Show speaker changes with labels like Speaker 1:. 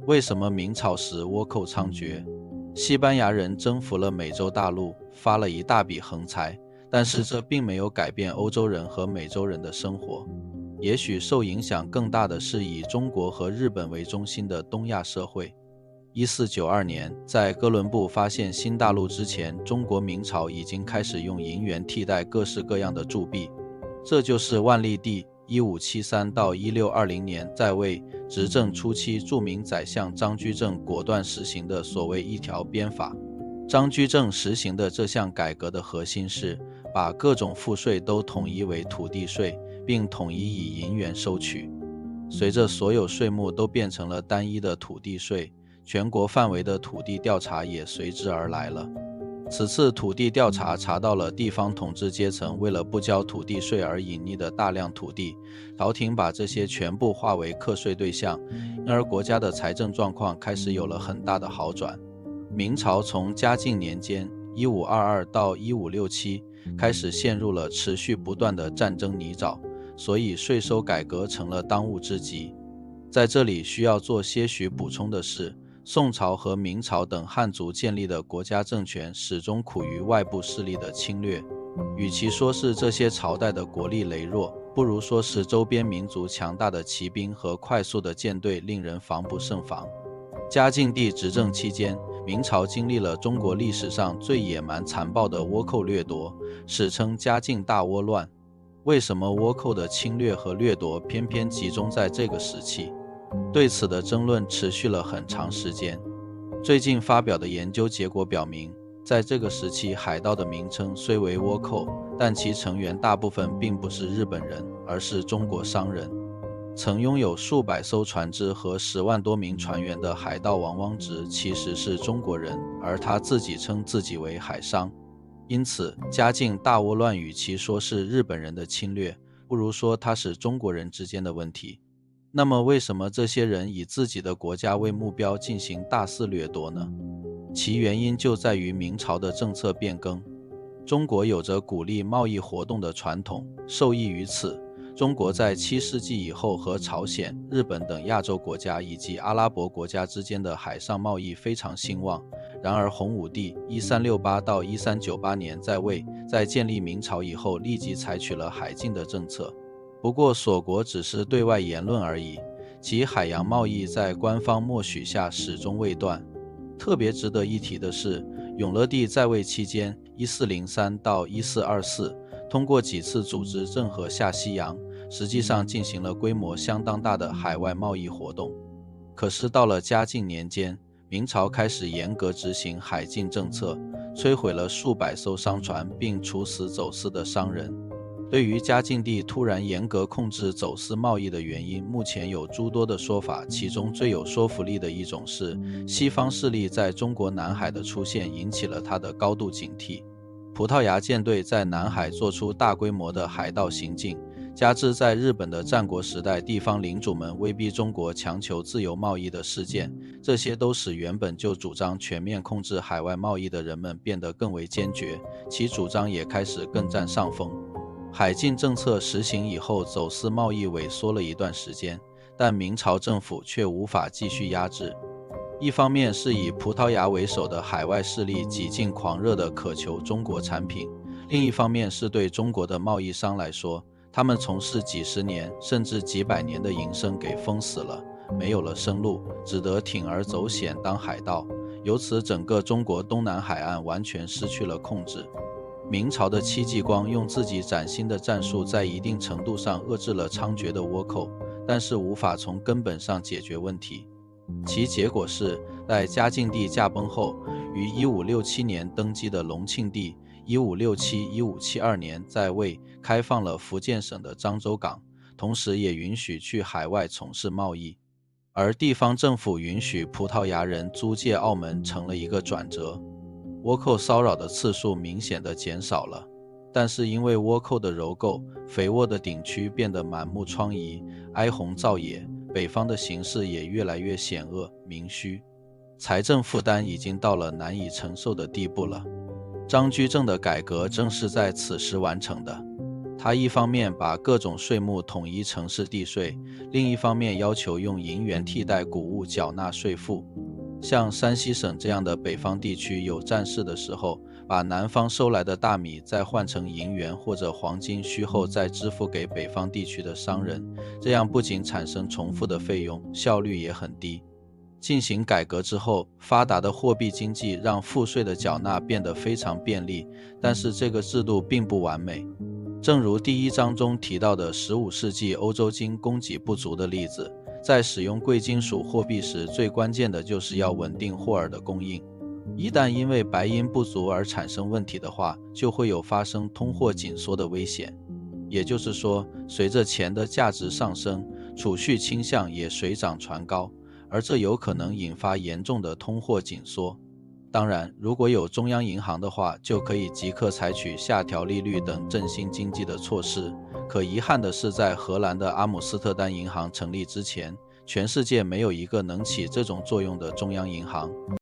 Speaker 1: 为什么明朝时倭寇猖獗？西班牙人征服了美洲大陆，发了一大笔横财，但是这并没有改变欧洲人和美洲人的生活。也许受影响更大的是以中国和日本为中心的东亚社会。1492年，在哥伦布发现新大陆之前，中国明朝已经开始用银元替代各式各样的铸币，这就是万历帝1573到1620年在位执政初期著名宰相张居正果断实行的所谓一条边法。张居正实行的这项改革的核心是把各种赋税都统一为土地税，并统一以银元收取。随着所有税目都变成了单一的土地税，全国范围的土地调查也随之而来了。此次土地调查查到了地方统治阶层为了不交土地税而隐匿的大量土地，朝廷把这些全部划为课税对象，因而国家的财政状况开始有了很大的好转。明朝从嘉靖年间1522到1567开始陷入了持续不断的战争泥沼，所以税收改革成了当务之急。在这里需要做些许补充的是，宋朝和明朝等汉族建立的国家政权始终苦于外部势力的侵略。与其说是这些朝代的国力羸弱，不如说是周边民族强大的骑兵和快速的舰队令人防不胜防。嘉靖帝执政期间，明朝经历了中国历史上最野蛮残暴的倭寇掠夺，史称嘉靖大倭乱。为什么倭寇的侵略和掠夺偏偏集中在这个时期？对此的争论持续了很长时间。最近发表的研究结果表明，在这个时期，海盗的名称虽为倭寇，但其成员大部分并不是日本人，而是中国商人。曾拥有数百艘船只和10万多名船员的海盗王汪直其实是中国人，而他自己称自己为海商。因此，嘉靖大倭乱与其说是日本人的侵略，不如说它是中国人之间的问题。那么为什么这些人以自己的国家为目标进行大肆掠夺呢？其原因就在于明朝的政策变更。中国有着鼓励贸易活动的传统，受益于此，中国在7世纪以后和朝鲜、日本等亚洲国家以及阿拉伯国家之间的海上贸易非常兴旺。然而洪武帝1368到1398年在位，在建立明朝以后立即采取了海禁的政策。不过锁国只是对外言论而已，其海洋贸易在官方默许下始终未断。特别值得一提的是，永乐帝在位期间1403到1424通过几次组织郑和下西洋，实际上进行了规模相当大的海外贸易活动。可是到了嘉靖年间，明朝开始严格执行海禁政策，摧毁了数百艘商船，并处死走私的商人。对于嘉靖帝突然严格控制走私贸易的原因，目前有诸多的说法，其中最有说服力的一种是，西方势力在中国南海的出现引起了他的高度警惕。葡萄牙舰队在南海做出大规模的海盗行径，加之在日本的战国时代地方领主们威逼中国强求自由贸易的事件，这些都使原本就主张全面控制海外贸易的人们变得更为坚决，其主张也开始更占上风。海禁政策实行以后，走私贸易萎缩了一段时间，但明朝政府却无法继续压制。一方面是以葡萄牙为首的海外势力几近狂热地渴求中国产品，另一方面是对中国的贸易商来说，他们从事几十年甚至几百年的营生给封死了，没有了生路，只得铤而走险当海盗，由此整个中国东南海岸完全失去了控制。明朝的戚继光用自己崭新的战术在一定程度上遏制了猖獗的倭寇，但是无法从根本上解决问题。其结果是，在嘉靖帝驾崩后，于1567年登基的隆庆帝1567-1572年在位，开放了福建省的漳州港，同时也允许去海外从事贸易。而地方政府允许葡萄牙人租借澳门成了一个转折，倭寇骚扰的次数明显地减少了。但是因为倭寇的蹂躏，肥沃的顶区变得满目疮痍，哀鸿噪野，北方的形势也越来越险恶民虚，财政负担已经到了难以承受的地步了。张居正的改革正是在此时完成的。它一方面把各种税目统一城市地税，另一方面要求用银元替代谷物缴纳税赋。像山西省这样的北方地区有战事的时候，把南方收来的大米再换成银元或者黄金，需后再支付给北方地区的商人，这样不仅产生重复的费用，效率也很低。进行改革之后，发达的货币经济让赋税的缴纳变得非常便利，但是这个制度并不完美。正如第1章中提到的15世纪欧洲金供给不足的例子，在使用贵金属货币时，最关键的就是要稳定货儿的供应。一旦因为白银不足而产生问题的话，就会有发生通货紧缩的危险。也就是说，随着钱的价值上升，储蓄倾向也水涨船高，而这有可能引发严重的通货紧缩。当然，如果有中央银行的话，就可以即刻采取下调利率等振兴经济的措施。可遗憾的是，在荷兰的阿姆斯特丹银行成立之前，全世界没有一个能起这种作用的中央银行。